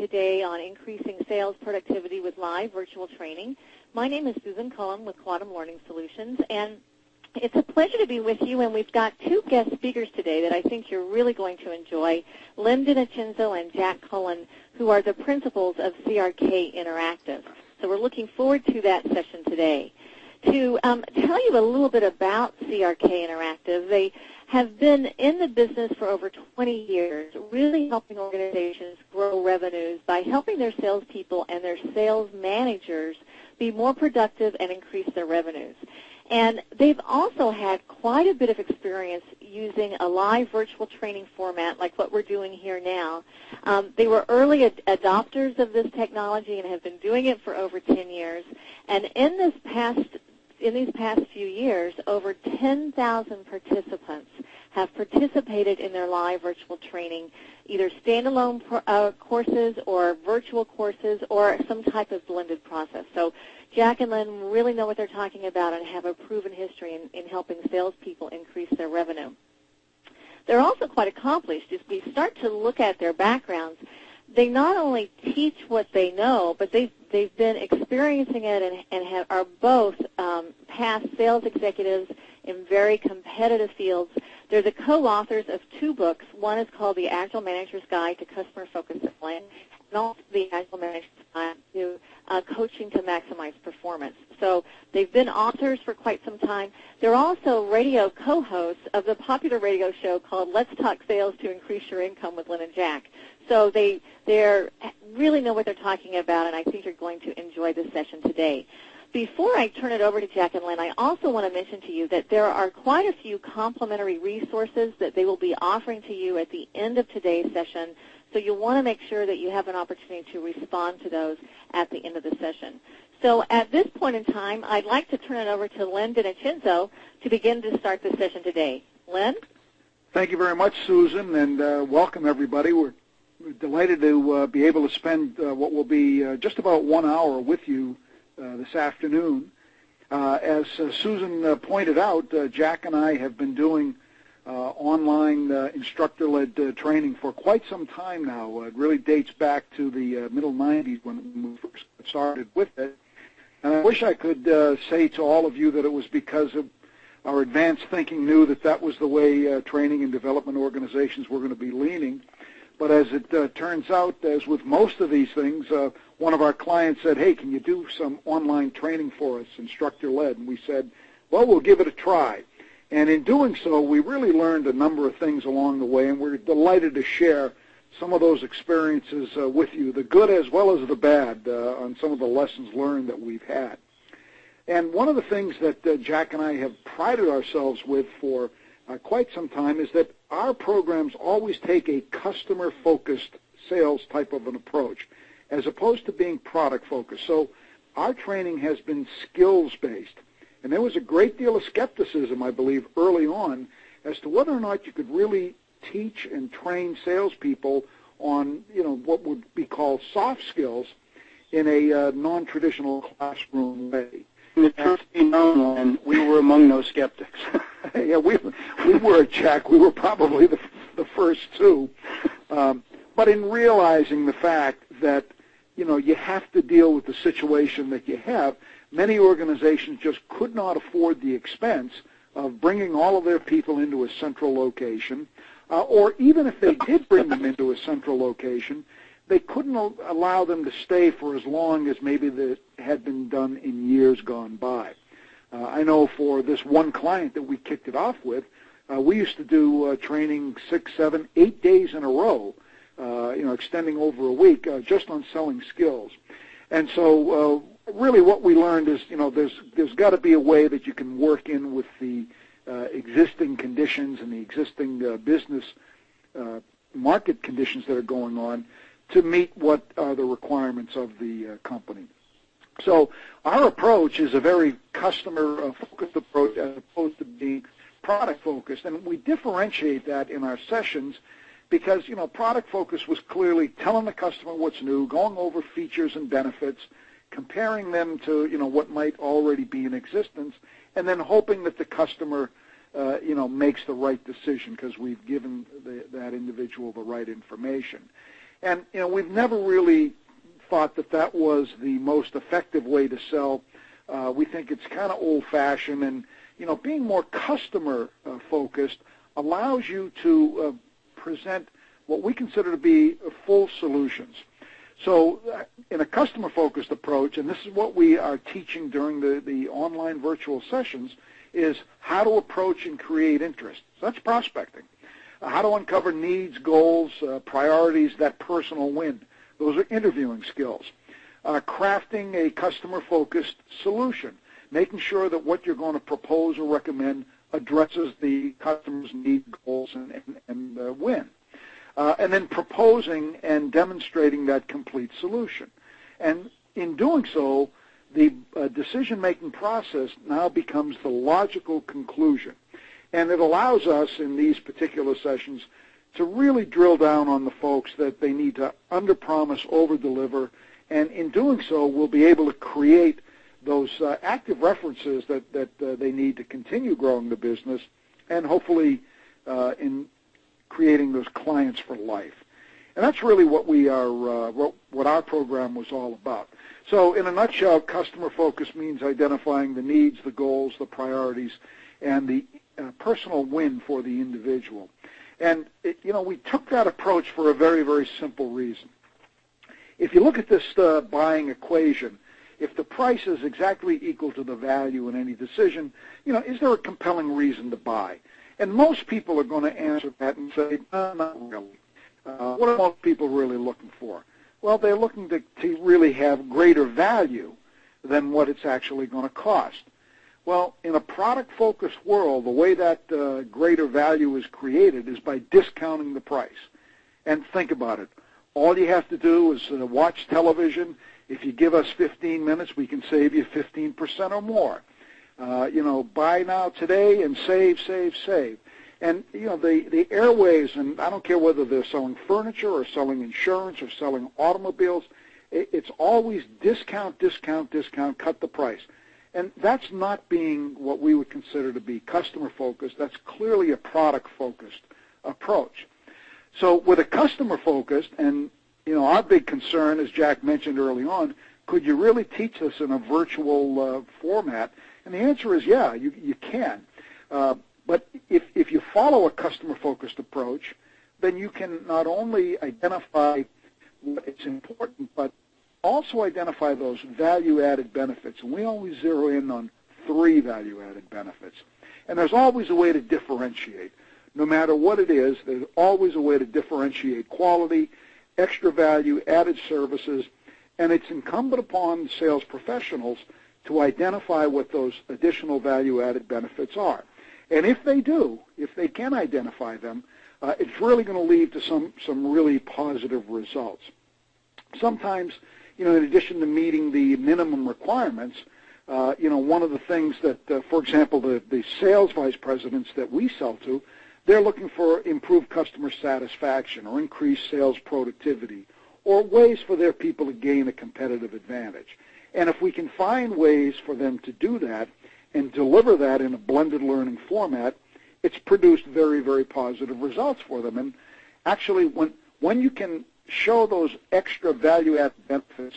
today on increasing sales productivity with live virtual training. My name is Susan Cullen with Quantum Learning Solutions, and it's a pleasure to be with you, and we've got two guest speakers today that I think you're really going to enjoy, Lynn DiNocenzo and Jack Cullen, who are the principals of CRK Interactive. So we're looking forward to that session today. To tell you a little bit about CRK Interactive, they have been in the business for over 20 years, really helping organizations grow revenues by helping their salespeople and their sales managers be more productive and increase their revenues. And they've also had quite a bit of experience using a live virtual training format like what we're doing here now. They were early adopters of this technology and have been doing it for over 10 years. And in these past few years, over 10,000 participants have participated in their live virtual training, either standalone courses or virtual courses or some type of blended process. So Jack and Lynn really know what they're talking about and have a proven history in helping salespeople increase their revenue. They're also quite accomplished. As we start to look at their backgrounds, they not only teach what they know, but they've been experiencing it and are both past sales executives in very competitive fields. They're the co-authors of two books. One is called The Agile Manager's Guide to Customer-Focused Selling, and also The Agile Manager's Guide to Coaching to Maximize Performance. So they've been authors for quite some time. They're also radio co-hosts of the popular radio show called Let's Talk Sales to Increase Your Income with Lynn and Jack. So they really know what they're talking about, and I think you're going to enjoy this session today. Before I turn it over to Jack and Lynn, I also want to mention to you that there are quite a few complimentary resources that they will be offering to you at the end of today's session, so you'll want to make sure that you have an opportunity to respond to those at the end of the session. So at this point in time, I'd like to turn it over to Lynn DiNocenzo to begin to start the session today. Lynn? Thank you very much, Susan, and welcome, everybody. We're delighted to be able to spend what will be just about 1 hour with you this afternoon. As Susan pointed out, Jack and I have been doing online instructor-led training for quite some time now. It really dates back to the middle 90s when we first started with it. And I wish I could say to all of you that it was because of our advanced thinking knew that that was the way training and development organizations were going to be leaning. But as it turns out, as with most of these things, one of our clients said, hey, can you do some online training for us, instructor-led? And we said, well, we'll give it a try. And in doing so, we really learned a number of things along the way, and we're delighted to share some of those experiences with you, the good as well as the bad, on some of the lessons learned that we've had. And one of the things that Jack and I have prided ourselves with for quite some time is that our programs always take a customer-focused sales type of an approach as opposed to being product-focused. So our training has been skills-based. And there was a great deal of skepticism, I believe, early on as to whether or not you could really teach and train salespeople on, what would be called soft skills in a non-traditional classroom way. The truth be known, and we were among those skeptics. Yeah, we were, Jack. We were probably the first two. But in realizing the fact that, you have to deal with the situation that you have, many organizations just could not afford the expense of bringing all of their people into a central location, or even if they did bring them into a central location, they couldn't allow them to stay for as long as maybe that had been done in years gone by. I know for this one client that we kicked it off with, we used to do training 6, 7, 8 days in a row, extending over a week, just on selling skills. And so really what we learned is, there's got to be a way that you can work in with the existing conditions and the existing business market conditions that are going on to meet what are the requirements of the company. So our approach is a very customer-focused approach as opposed to being product-focused, and we differentiate that in our sessions because, product focus was clearly telling the customer what's new, going over features and benefits, comparing them to, what might already be in existence, and then hoping that the customer, makes the right decision because we've given that individual the right information. And, we've never really thought that was the most effective way to sell. We think it's kind of old-fashioned, and, being more customer-focused allows you to present what we consider to be full solutions. So in a customer-focused approach, and this is what we are teaching during the online virtual sessions, is how to approach and create interest. So that's prospecting. How to uncover needs, goals, priorities, that personal win. Those are interviewing skills. Crafting a customer-focused solution, making sure that what you're going to propose or recommend addresses the customer's need, goals, and win. And then proposing and demonstrating that complete solution. And in doing so, the decision-making process now becomes the logical conclusion. And it allows us in these particular sessions to really drill down on the folks that they need to under-promise, over-deliver, and in doing so, we'll be able to create those active references that they need to continue growing the business, and hopefully in creating those clients for life. And that's really what we are, what our program was all about. So in a nutshell, customer focus means identifying the needs, the goals, the priorities, and the personal win for the individual. And, we took that approach for a very, very simple reason. If you look at this buying equation, if the price is exactly equal to the value in any decision, is there a compelling reason to buy? And most people are going to answer that and say, no, not really. What are most people really looking for? Well, they're looking to really have greater value than what it's actually going to cost. Well, in a product-focused world, the way that greater value is created is by discounting the price. And think about it. All you have to do is watch television. If you give us 15 minutes, we can save you 15% or more. Buy now today and save. And, the airwaves, and I don't care whether they're selling furniture or selling insurance or selling automobiles, it's always discount, cut the price. And that's not being what we would consider to be customer-focused. That's clearly a product-focused approach. So with a customer-focused, and, our big concern, as Jack mentioned early on, could you really teach this in a virtual format? And the answer is, yeah, you can. But if you follow a customer-focused approach, then you can not only identify what is important, but also identify those value-added benefits. And we always zero in on 3 value-added benefits. And there's always a way to differentiate. No matter what it is, there's always a way to differentiate quality, extra value, added services, and it's incumbent upon sales professionals to identify what those additional value-added benefits are. And if they do, if they can identify them, it's really going to lead to some really positive results. Sometimes, in addition to meeting the minimum requirements, one of the things that, for example, the sales vice presidents that we sell to, they're looking for improved customer satisfaction or increased sales productivity or ways for their people to gain a competitive advantage. And if we can find ways for them to do that and deliver that in a blended learning format, it's produced very, very positive results for them. And actually, when you can show those extra value-added benefits,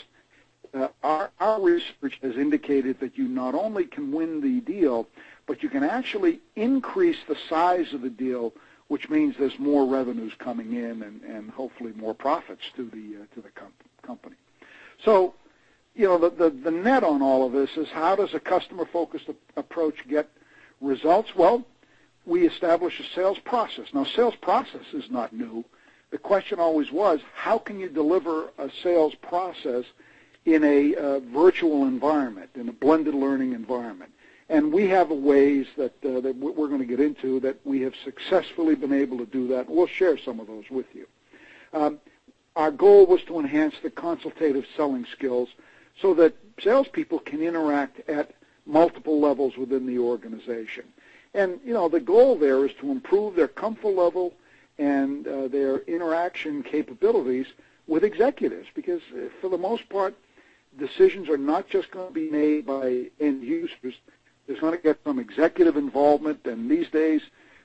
our research has indicated that you not only can win the deal, but you can actually increase the size of the deal, which means there's more revenues coming in and hopefully more profits to the company. So, the net on all of this is, how does a customer-focused approach get results? Well, we establish a sales process. Now, sales process is not new. The question always was, how can you deliver a sales process in a virtual environment, in a blended learning environment? And we have ways that we're going to get into that we have successfully been able to do that. We'll share some of those with you. Our goal was to enhance the consultative selling skills so that salespeople can interact at multiple levels within the organization. And, the goal there is to improve their comfort level and their interaction capabilities with executives, because for the most part, decisions are not just going to be made by end users. There's going to get some executive involvement, and these days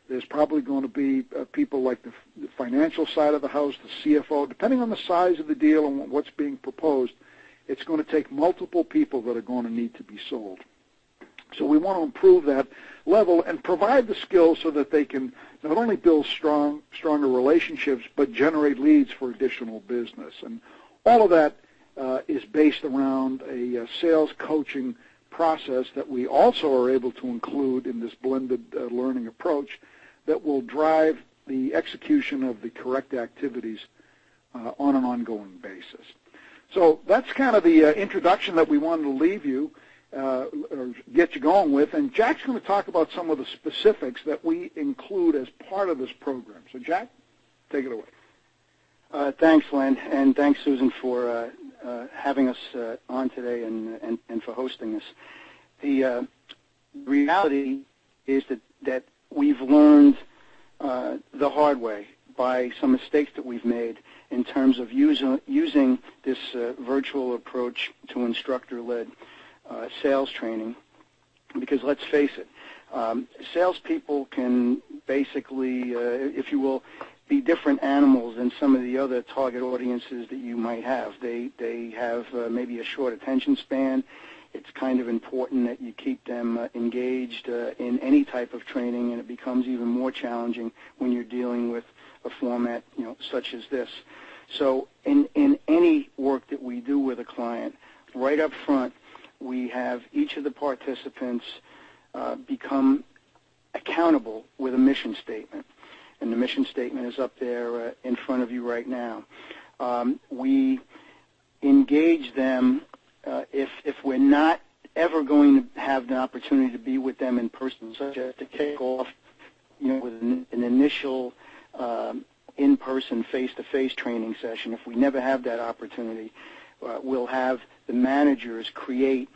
There's probably going to be people like the financial side of the house, the CFO, depending on the size of the deal and what's being proposed. It's going to take multiple people that are going to need to be sold. So we want to improve that level and provide the skills so that they can not only build stronger relationships, but generate leads for additional business. And all of that is based around a sales coaching process that we also are able to include in this blended learning approach that will drive the execution of the correct activities on an ongoing basis. So that's kind of the introduction that we wanted to leave you or get you going with. And Jack's going to talk about some of the specifics that we include as part of this program. So, Jack, take it away. Thanks, Len, and thanks, Susan, for having us on today and for hosting this. The reality is that we've learned the hard way by some mistakes that we've made in terms of using this virtual approach to instructor-led sales training, because let's face it, salespeople can basically, if you will, be different animals than some of the other target audiences that you might have. They have maybe a short attention span. It's kind of important that you keep them engaged in any type of training, and it becomes even more challenging when you're dealing with a format, such as this. So in any work that we do with a client, right up front, we have each of the participants become accountable with a mission statement. And the mission statement is up there in front of you right now. We engage them if we're not ever going to have the opportunity to be with them in person, such as to kick off, with an initial in-person, face-to-face training session. If we never have that opportunity, we'll have the managers create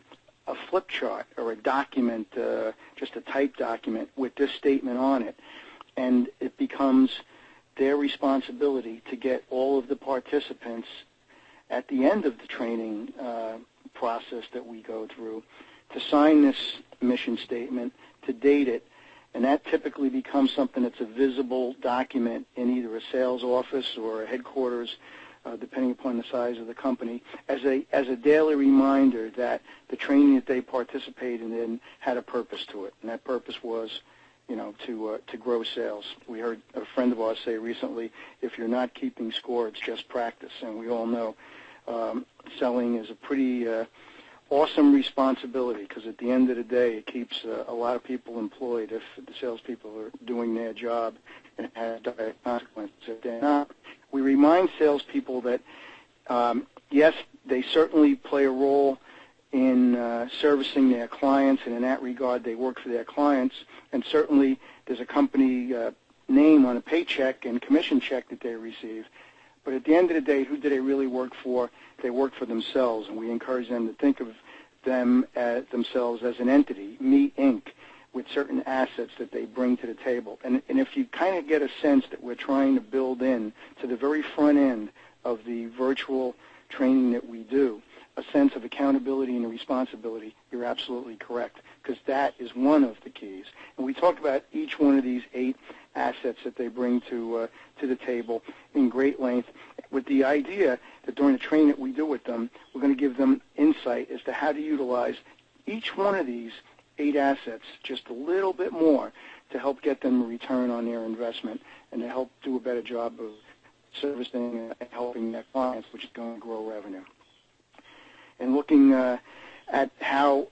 a flip chart or a document, just a typed document with this statement on it. And it becomes their responsibility to get all of the participants at the end of the training process that we go through to sign this mission statement, to date it, and that typically becomes something that's a visible document in either a sales office or a headquarters, depending upon the size of the company, as a daily reminder that the training that they participated in had a purpose to it, and that purpose was to grow sales. We heard a friend of ours say recently, if you're not keeping score, it's just practice. And we all know selling is a pretty awesome responsibility, because at the end of the day, it keeps a lot of people employed if the salespeople are doing their job and it has direct consequences. If they're not, we remind salespeople that, yes, they certainly play a role in servicing their clients, and in that regard, they work for their clients. And certainly, there's a company name on a paycheck and commission check that they receive. But at the end of the day, who do they really work for? They work for themselves, and we encourage them to think of themselves as an entity, Me Inc., with certain assets that they bring to the table. And if you kind of get a sense that we're trying to build in to the very front end of the virtual training that we do, a sense of accountability and responsibility, you're absolutely correct, because that is one of the keys. And we talked about each one of these 8 assets that they bring to the table in great length, with the idea that during the training that we do with them, we're going to give them insight as to how to utilize each one of these 8 assets just a little bit more to help get them a return on their investment and to help do a better job of servicing and helping their clients, which is going to grow revenue. And looking at how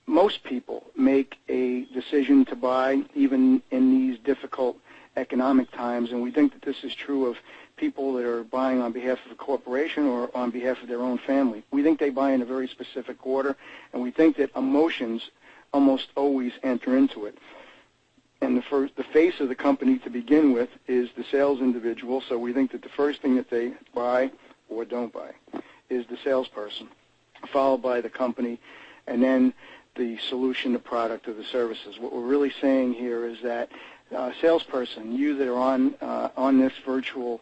most people make a decision to buy, even in these difficult economic times, and we think that this is true of people that are buying on behalf of a corporation or on behalf of their own family. We think they buy in a very specific order, and we think that emotions almost always enter into it. And the face of the company to begin with is the sales individual, so we think that the first thing that they buy or don't buy is the salesperson, followed by the company, and then the solution, the product, or the services. What we're really saying here is that salesperson, you that are on this virtual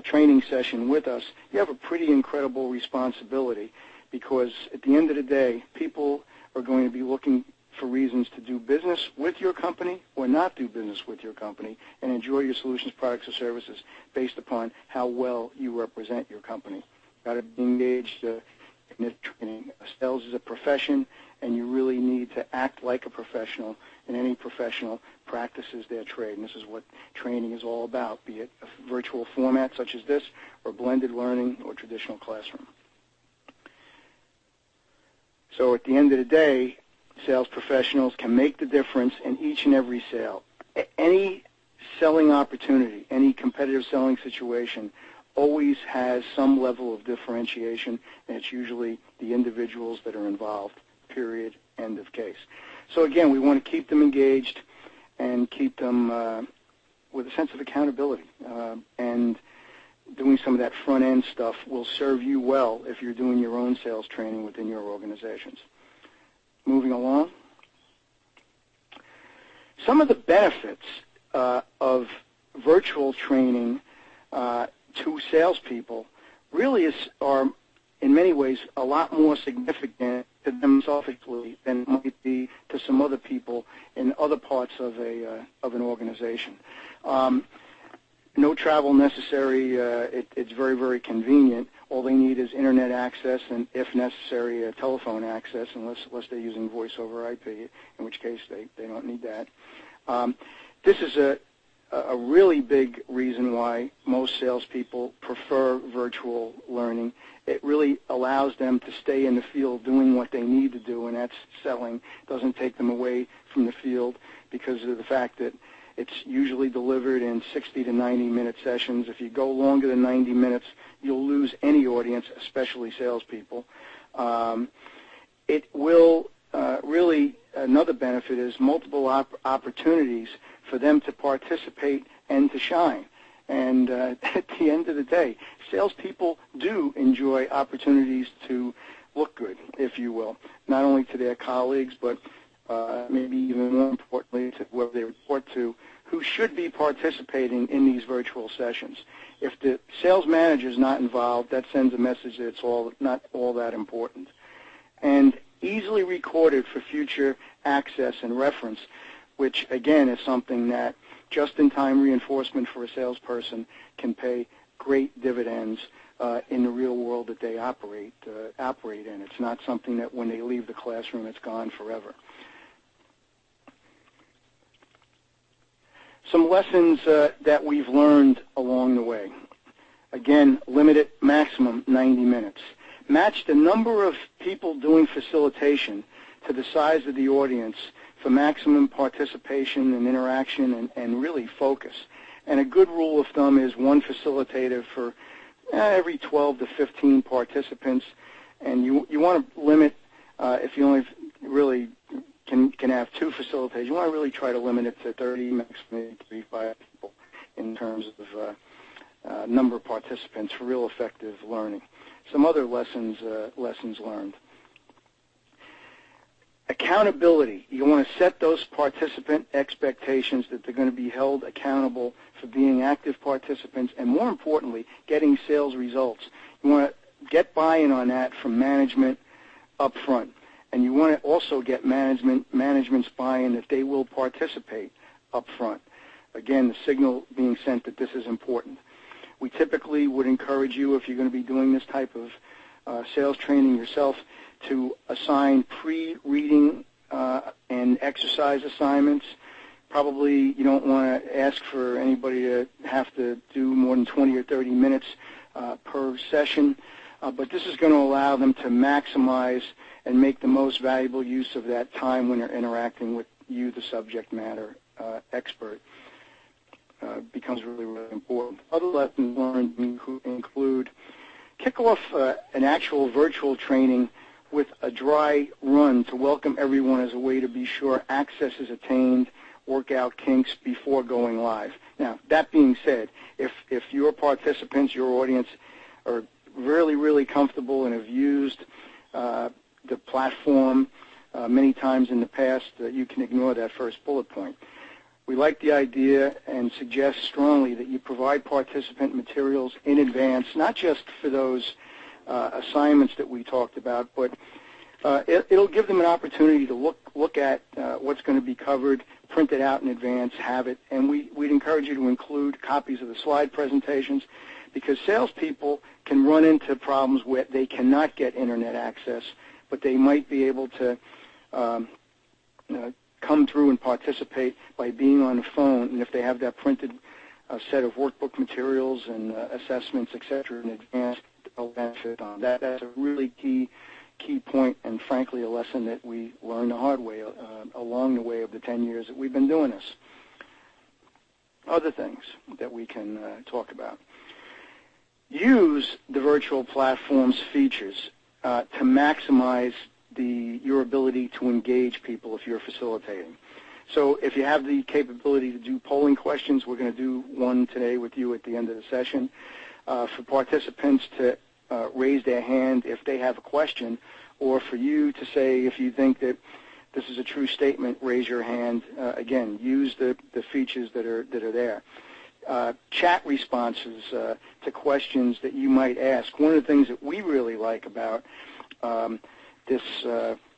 training session with us, you have a pretty incredible responsibility, because at the end of the day, people are going to be looking for reasons to do business with your company or not do business with your company and enjoy your solutions, products, or services based upon how well you represent your company. Got to be engaged in this training. Sales is a profession, and you really need to act like a professional, and any professional practices their trade. And this is what training is all about, be it a virtual format such as this or blended learning or traditional classroom. So at the end of the day, sales professionals can make the difference in each and every sale. Any selling opportunity, any competitive selling situation always has some level of differentiation, and it's usually the individuals that are involved, period, end of case. So again, we want to keep them engaged and keep them with a sense of accountability. And doing some of that front-end stuff will serve you well if you're doing your own sales training within your organizations. Moving along. Some of the benefits of virtual training to salespeople really are, in many ways, a lot more significant to them selfishly than it might be to some other people in other parts of an organization. No travel necessary. It's very, very convenient. All they need is internet access and, if necessary, telephone access, unless they're using voice over IP, in which case they don't need that. This is a really big reason why most salespeople prefer virtual learning. It really allows them to stay in the field doing what they need to do, and that's selling. It doesn't take them away from the field because of the fact that it's usually delivered in 60 to 90-minute sessions. If you go longer than 90 minutes, you'll lose any audience, especially salespeople. It will really, another benefit is multiple opportunities for them to participate and to shine. And at the end of the day, salespeople do enjoy opportunities to look good, if you will, not only to their colleagues, but maybe even more importantly to whoever they report to, who should be participating in these virtual sessions. If the sales manager is not involved, that sends a message that it's not all that important. And easily recorded for future access and reference, which again is something that just-in-time reinforcement for a salesperson can pay great dividends in the real world that they operate in. It's not something that when they leave the classroom it's gone forever. Some lessons that we've learned along the way. Again, limited maximum 90 minutes. Match the number of people doing facilitation to the size of the audience for maximum participation and interaction and really focus. And a good rule of thumb is one facilitator for every 12 to 15 participants. And you want to limit, if you only really can have two facilitators, you want to really try to limit it to 30, maximum 35 people in terms of number of participants for real effective learning. Some other lessons learned. Accountability. You want to set those participant expectations that they're going to be held accountable for being active participants and, more importantly, getting sales results. You want to get buy-in on that from management up front. And you want to also get management's buy-in that they will participate up front. Again, the signal being sent that this is important. We typically would encourage you, if you're going to be doing this type of sales training yourself, to assign pre-reading and exercise assignments. Probably you don't want to ask for anybody to have to do more than 20 or 30 minutes per session, but this is going to allow them to maximize and make the most valuable use of that time when they're interacting with you, the subject matter expert. Becomes really, really important. Other lessons learned include kick off an actual virtual training with a dry run to welcome everyone as a way to be sure access is attained, work out kinks before going live. Now, that being said, if your participants, your audience, are really, really comfortable and have used the platform many times in the past, you can ignore that first bullet point. We like the idea and suggest strongly that you provide participant materials in advance, not just for those assignments that we talked about, but It'll give them an opportunity to look at what's going to be covered, print it out in advance, have it, and we'd encourage you to include copies of the slide presentations, because salespeople can run into problems where they cannot get internet access, but they might be able to come through and participate by being on the phone, and if they have that printed set of workbook materials and assessments, et cetera, in advance, they'll benefit on that. That's a really key point, and frankly a lesson that we learned the hard way along the way of the 10 years that we've been doing this. Other things that we can talk about. Use the virtual platform's features to maximize your ability to engage people if you're facilitating. So if you have the capability to do polling questions, we're going to do one today with you at the end of the session. For participants to raise their hand if they have a question, or for you to say if you think that this is a true statement, raise your hand. Again, use the features that are there. Chat responses to questions that you might ask. One of the things that we really like about this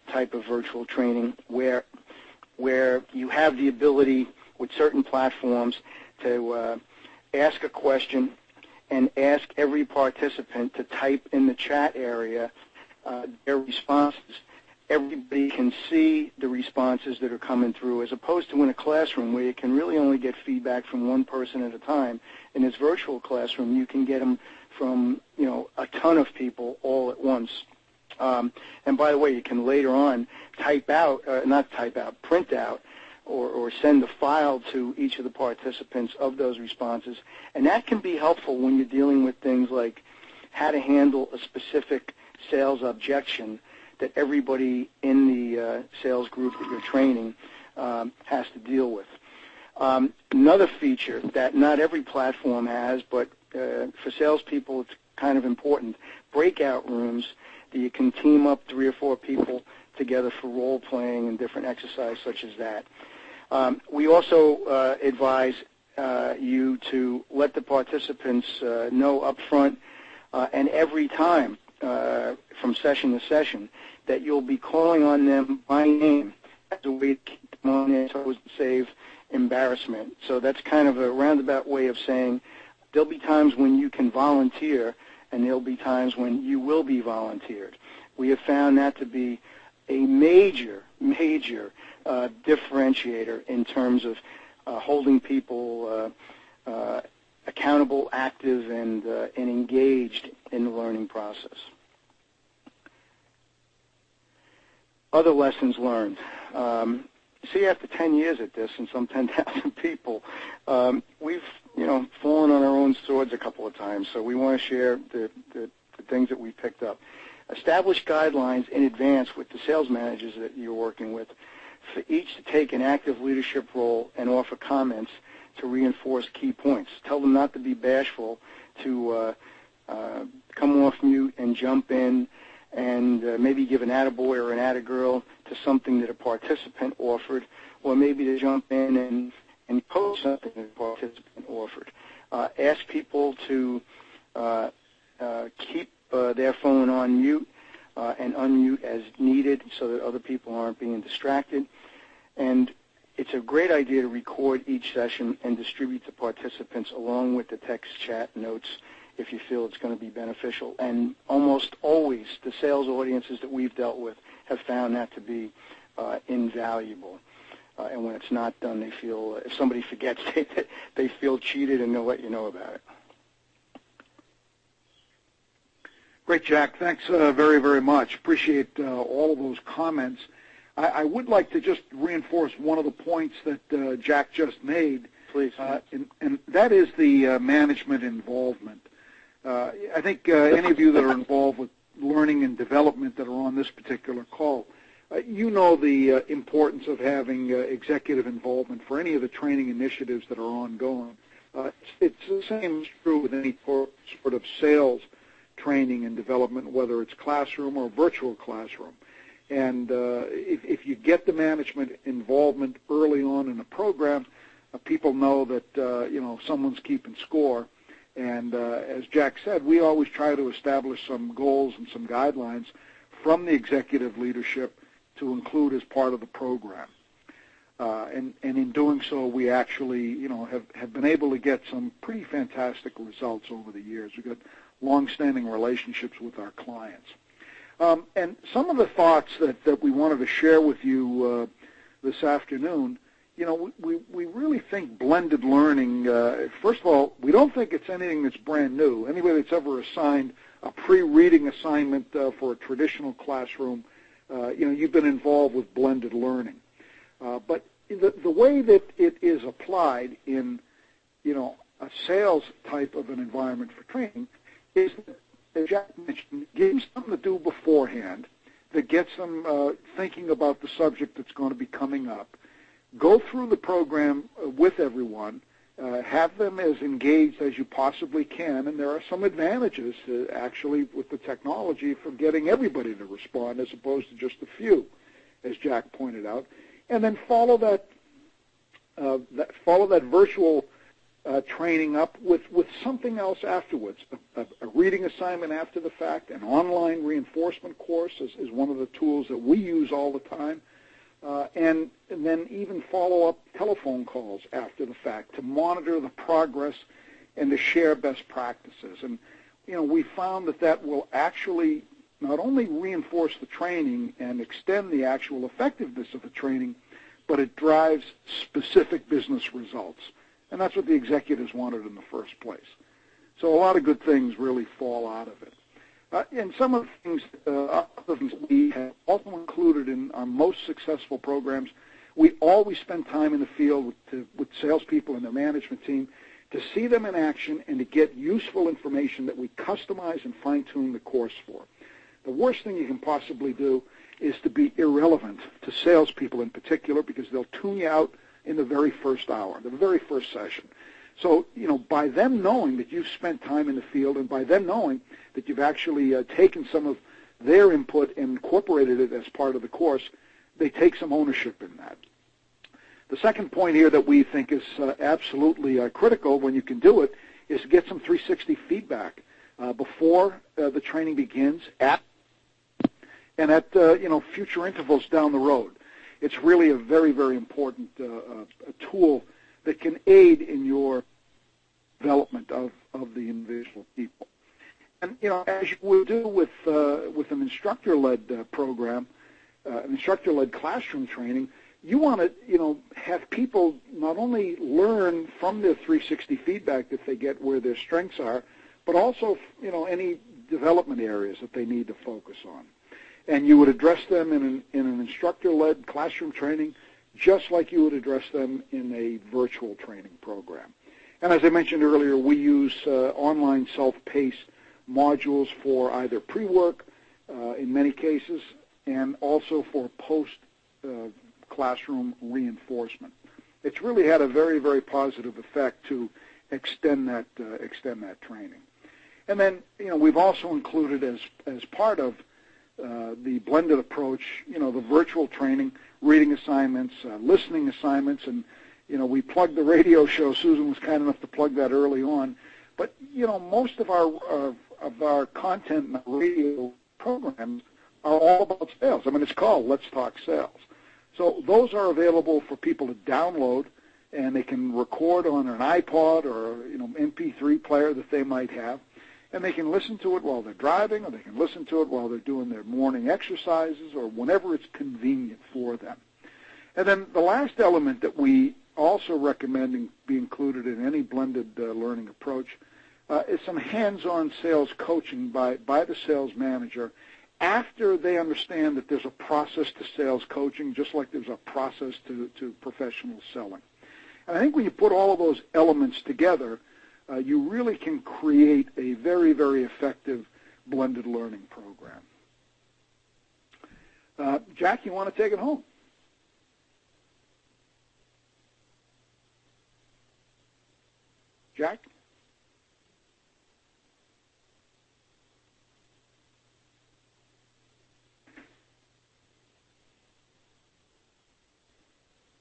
type of virtual training, where you have the ability with certain platforms to ask a question and ask every participant to type in the chat area their responses. Everybody can see the responses that are coming through, as opposed to in a classroom where you can really only get feedback from one person at a time. In this virtual classroom, you can get them from a ton of people all at once. And by the way, you can later on print out or send a file to each of the participants of those responses. And that can be helpful when you're dealing with things like how to handle a specific sales objection that everybody in the sales group that you're training has to deal with. Another feature that not every platform has, but for salespeople it's kind of important, breakout rooms that you can team up 3 or 4 people together for role-playing and different exercises such as that. We also advise you to let the participants know up front and every time from session to session that you'll be calling on them by name as a way to keep them on their toes and save embarrassment. So that's kind of a roundabout way of saying there'll be times when you can volunteer and there'll be times when you will be volunteered. We have found that to be a major differentiator in terms of holding people accountable, active, and engaged in the learning process. Other lessons learned. See, after 10 years at this and some 10,000 people, we've fallen on our own swords a couple of times. So we want to share the things that we picked up. Establish guidelines in advance with the sales managers that you're working with for each to take an active leadership role and offer comments to reinforce key points. Tell them not to be bashful, to come off mute and jump in and maybe give an attaboy or an attagirl to something that a participant offered, or maybe to jump in and post something that a participant offered. Ask people to keep their phone on mute and unmute as needed so that other people aren't being distracted. And it's a great idea to record each session and distribute to participants along with the text chat notes if you feel it's going to be beneficial. And almost always the sales audiences that we've dealt with have found that to be invaluable. And when it's not done, they feel, if somebody forgets, they feel cheated, and they'll let you know about it. Great, Jack. Thanks very, very much. Appreciate all of those comments. I would like to just reinforce one of the points that Jack just made. Please. And that is the management involvement. I think any of you that are involved with learning and development that are on this particular call, you know the importance of having executive involvement for any of the training initiatives that are ongoing. It's the same is true with any sort of sales training and development, whether it's classroom or virtual classroom. And if you get the management involvement early on in a program, people know that someone's keeping score. And as Jack said, we always try to establish some goals and some guidelines from the executive leadership to include as part of the program. And in doing so, we actually, have been able to get some pretty fantastic results over the years. We've got long-standing relationships with our clients. And some of the thoughts that we wanted to share with you this afternoon, we really think blended learning, first of all, we don't think it's anything that's brand new. Anybody that's ever assigned a pre-reading assignment for a traditional classroom, you've been involved with blended learning. But the way that it is applied in, a sales type of an environment for training is, as Jack mentioned, give them something to do beforehand that gets them thinking about the subject that's going to be coming up. Go through the program with everyone. Have them as engaged as you possibly can, and there are some advantages actually with the technology for getting everybody to respond as opposed to just a few, as Jack pointed out. And then follow that virtual training up with something else afterwards. A reading assignment after the fact, an online reinforcement course is one of the tools that we use all the time, and then even follow up telephone calls after the fact to monitor the progress and to share best practices. And we found that will actually not only reinforce the training and extend the actual effectiveness of the training, but it drives specific business results. And that's what the executives wanted in the first place. So a lot of good things really fall out of it. And some of the things, other things we have also included in our most successful programs, we always spend time in the field with salespeople and their management team to see them in action and to get useful information that we customize and fine-tune the course for. The worst thing you can possibly do is to be irrelevant to salespeople in particular, because they'll tune you out in the very first hour, the very first session. So, by them knowing that you've spent time in the field and by them knowing that you've actually taken some of their input and incorporated it as part of the course, they take some ownership in that. The second point here that we think is absolutely critical when you can do it is to get some 360 feedback before the training begins, and at future intervals down the road. It's really a very, very important a tool that can aid in your development of the individual people. And as you would do with an instructor-led program, an instructor-led classroom training, you want to have people not only learn from the 360 feedback that they get where their strengths are, but also any development areas that they need to focus on. And you would address them in an instructor-led classroom training just like you would address them in a virtual training program. And as I mentioned earlier, we use online self-paced modules for either pre-work in many cases and also for post-classroom reinforcement. It's really had a very, very positive effect to extend that training. And then, we've also included as part of the blended approach, the virtual training, reading assignments, listening assignments, and, we plugged the radio show. Susan was kind enough to plug that early on. But, most of our content in our radio programs are all about sales. I mean, it's called Let's Talk Sales. So those are available for people to download, and they can record on an iPod or, MP3 player that they might have. And they can listen to it while they're driving, or they can listen to it while they're doing their morning exercises, or whenever it's convenient for them. And then the last element that we also recommend be included in any blended learning approach is some hands-on sales coaching by the sales manager after they understand that there's a process to sales coaching, just like there's a process to professional selling. And I think when you put all of those elements together, you really can create a very, very effective blended learning program. Jack, you want to take it home? Jack?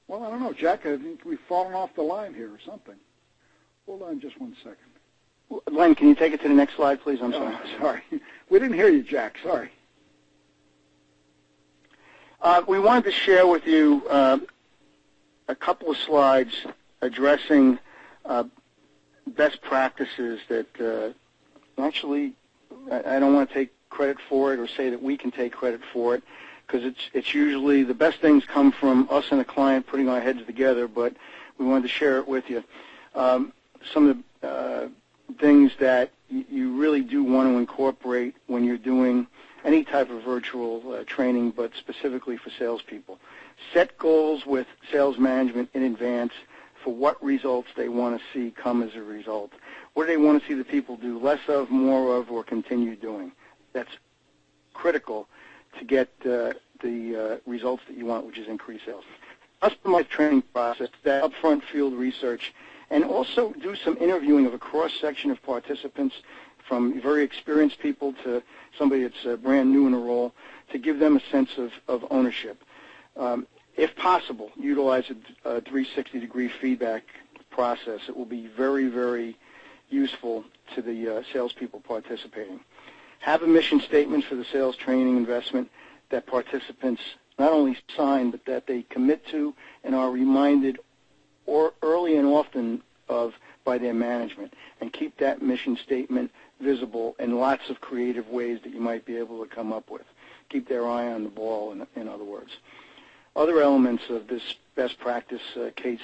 Well, I don't know, Jack. I think we've fallen off the line here or something. Hold on just one second. Len, can you take it to the next slide, please? I'm sorry. Sorry. We didn't hear you, Jack. Sorry. We wanted to share with you a couple of slides addressing best practices that actually I don't want to take credit for it or say that we can take credit for it, because it's usually the best things come from us and the client putting our heads together, but we wanted to share it with you. Some of the things that you really do want to incorporate when you're doing any type of virtual training, but specifically for salespeople. Set goals with sales management in advance for what results they want to see come as a result. What do they want to see the people do less of, more of, or continue doing? That's critical to get the results that you want, which is increased sales. Customized training process, that upfront field research, and also do some interviewing of a cross-section of participants, from very experienced people to somebody that's brand new in a role, to give them a sense of ownership. If possible, utilize a 360-degree feedback process. It will be very, very useful to the salespeople participating. Have a mission statement for the sales training investment that participants not only sign, but that they commit to and are reminded early and often of by their management, and keep that mission statement visible in lots of creative ways that you might be able to come up with. Keep their eye on the ball, in other words. Other elements of this best practice case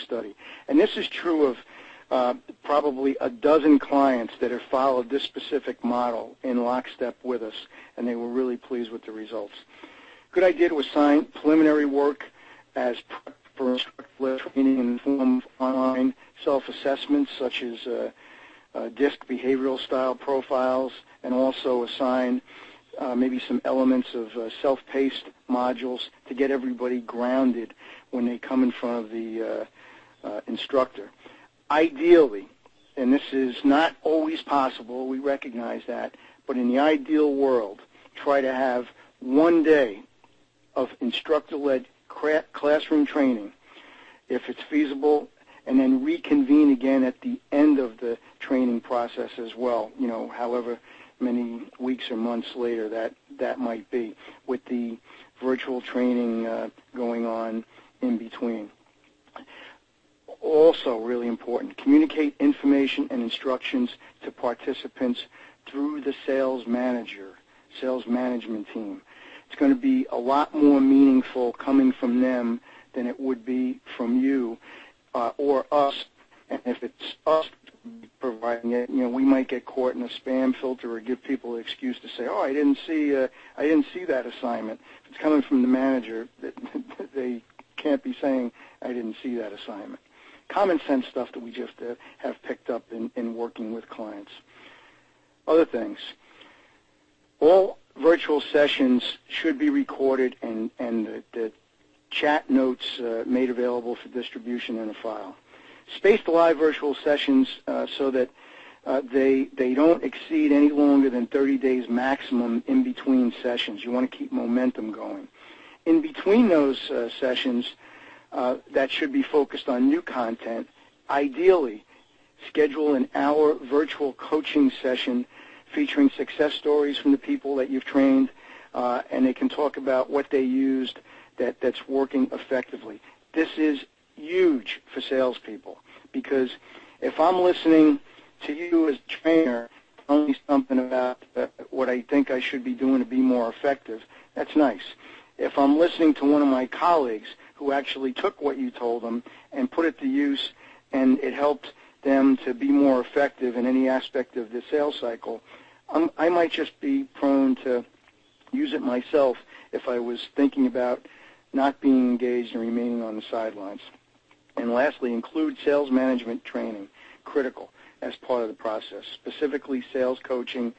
study, and this is true of probably a dozen clients that have followed this specific model in lockstep with us, and they were really pleased with the results. Good idea to assign preliminary work as for instructor training in the form of online self-assessments, such as DISC behavioral style profiles, and also assign maybe some elements of self-paced modules to get everybody grounded when they come in front of the instructor. Ideally, and this is not always possible, we recognize that, but in the ideal world, try to have one day of instructor-led classroom training, if it's feasible, and then reconvene again at the end of the training process as well, however many weeks or months later that might be, with the virtual training going on in between. Also really important, communicate information and instructions to participants through the sales management team. It's going to be a lot more meaningful coming from them than it would be from you or us. And if it's us providing it, we might get caught in a spam filter or give people an excuse to say, "Oh, I didn't see that assignment." If it's coming from the manager, they can't be saying, "I didn't see that assignment." Common sense stuff that we just have picked up in working with clients. Other things. All virtual sessions should be recorded and the chat notes made available for distribution in a file. Space the live virtual sessions so that they don't exceed any longer than 30 days maximum in between sessions. You want to keep momentum going. In between those sessions, that should be focused on new content. Ideally, schedule an hour virtual coaching session featuring success stories from the people that you've trained, and they can talk about what they used that's working effectively. This is huge for salespeople, because if I'm listening to you as a trainer, telling me something about what I think I should be doing to be more effective, that's nice. If I'm listening to one of my colleagues who actually took what you told them and put it to use, and it helped them to be more effective in any aspect of the sales cycle, I might just be prone to use it myself if I was thinking about not being engaged and remaining on the sidelines. And lastly, include sales management training, critical, as part of the process, specifically sales coaching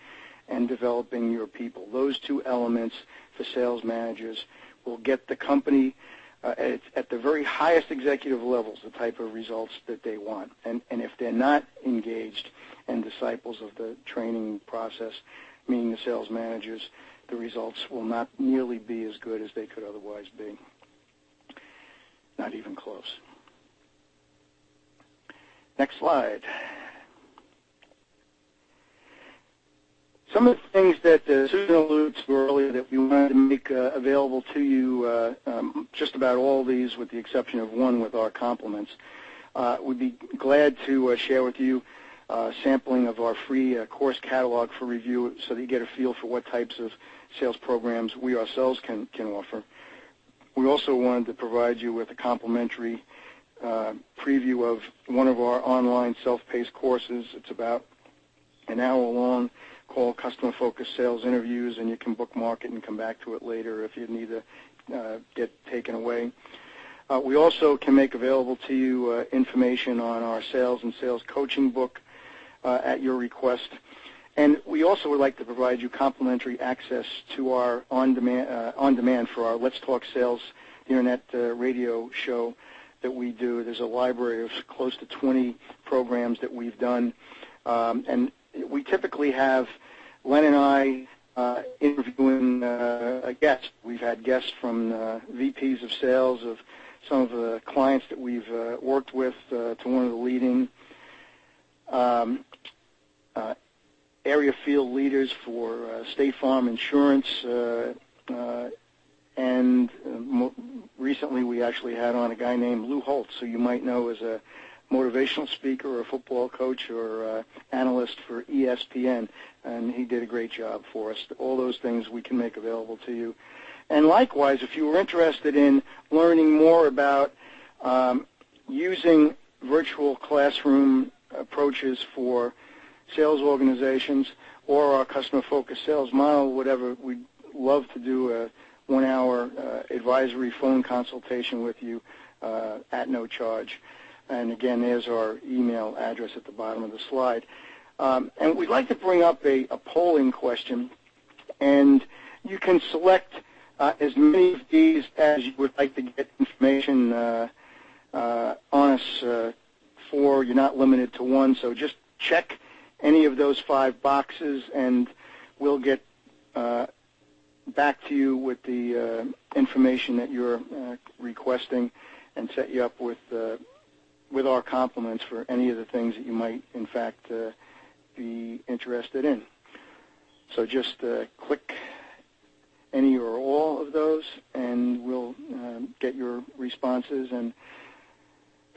and developing your people. Those two elements for sales managers will get the company at the very highest executive levels the type of results that they want. And if they're not engaged and disciples of the training process, meaning the sales managers, the results will not nearly be as good as they could otherwise be. Not even close. Next slide. Some of the things that Susan alluded to earlier that we wanted to make available to you, just about all these with the exception of one with our compliments, we'd be glad to share with you sampling of our free course catalog for review so that you get a feel for what types of sales programs we ourselves can offer. We also wanted to provide you with a complimentary preview of one of our online self-paced courses. It's about an hour long, called Customer Focused Sales Interviews, and you can bookmark it and come back to it later if you need to get taken away. We also can make available to you information on our sales and sales coaching book at your request. And we also would like to provide you complimentary access to our on-demand for our Let's Talk Sales Internet radio show that we do. There's a library of close to 20 programs that we've done. And we typically have Len and I interviewing a guest. We've had guests from VPs of sales of some of the clients that we've worked with to one of the leading area field leaders for State Farm Insurance, and recently we actually had on a guy named Lou Holtz, who you might know as a motivational speaker or a football coach or analyst for ESPN, and he did a great job for us. All those things we can make available to you. And likewise, if you were interested in learning more about using virtual classroom approaches for sales organizations or our customer-focused sales model, whatever, we'd love to do a 1-hour advisory phone consultation with you at no charge. And again, there's our email address at the bottom of the slide. And we'd like to bring up a polling question, and you can select as many of these as you would like to get information on us for. You're not limited to one, so just check any of those 5 boxes, and we'll get back to you with the information that you're requesting and set you up with our compliments for any of the things that you might, in fact, be interested in. So just click any or all of those, and we'll get your responses. And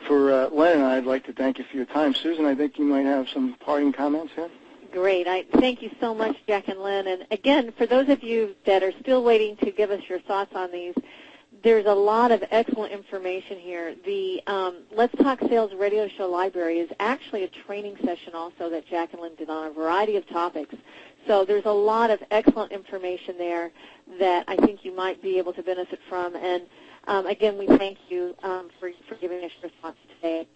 for Len and I, I'd like to thank you for your time. Susan, I think you might have some parting comments here. Great. Thank you so much, Jack and Len. And again, for those of you that are still waiting to give us your thoughts on these, there's a lot of excellent information here. The Let's Talk Sales radio show library is actually a training session also that Jack and Len did on a variety of topics. So there's a lot of excellent information there that I think you might be able to benefit from. And again, we thank you for giving us your thoughts today.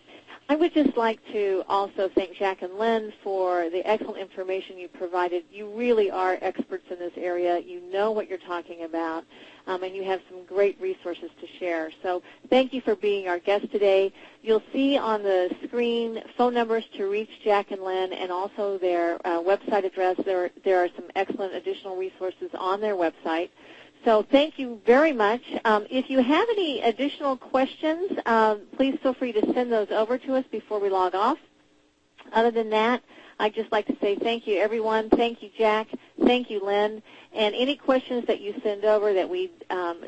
I would just like to also thank Jack and Len for the excellent information you provided. You really are experts in this area. You know what you're talking about, and you have some great resources to share. So thank you for being our guest today. You'll see on the screen phone numbers to reach Jack and Len, and also their website address. There are some excellent additional resources on their website. So thank you very much. If you have any additional questions, please feel free to send those over to us before we log off. Other than that, I'd just like to say thank you, everyone. Thank you, Jack. Thank you, Len. And any questions that you send over that we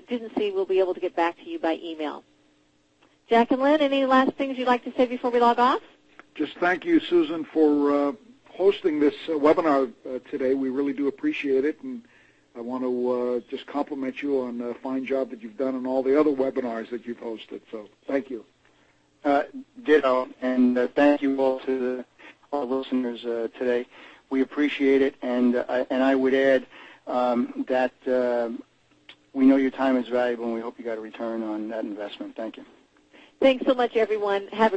didn't see, we'll be able to get back to you by email. Jack and Len, any last things you'd like to say before we log off? Just thank you, Susan, for hosting this webinar today. We really do appreciate it, and I want to just compliment you on the fine job that you've done on all the other webinars that you've hosted. So thank you. Ditto, and thank you all to our listeners today. We appreciate it, and I would add that we know your time is valuable, and we hope you got a return on that investment. Thank you. Thanks so much, everyone. Have a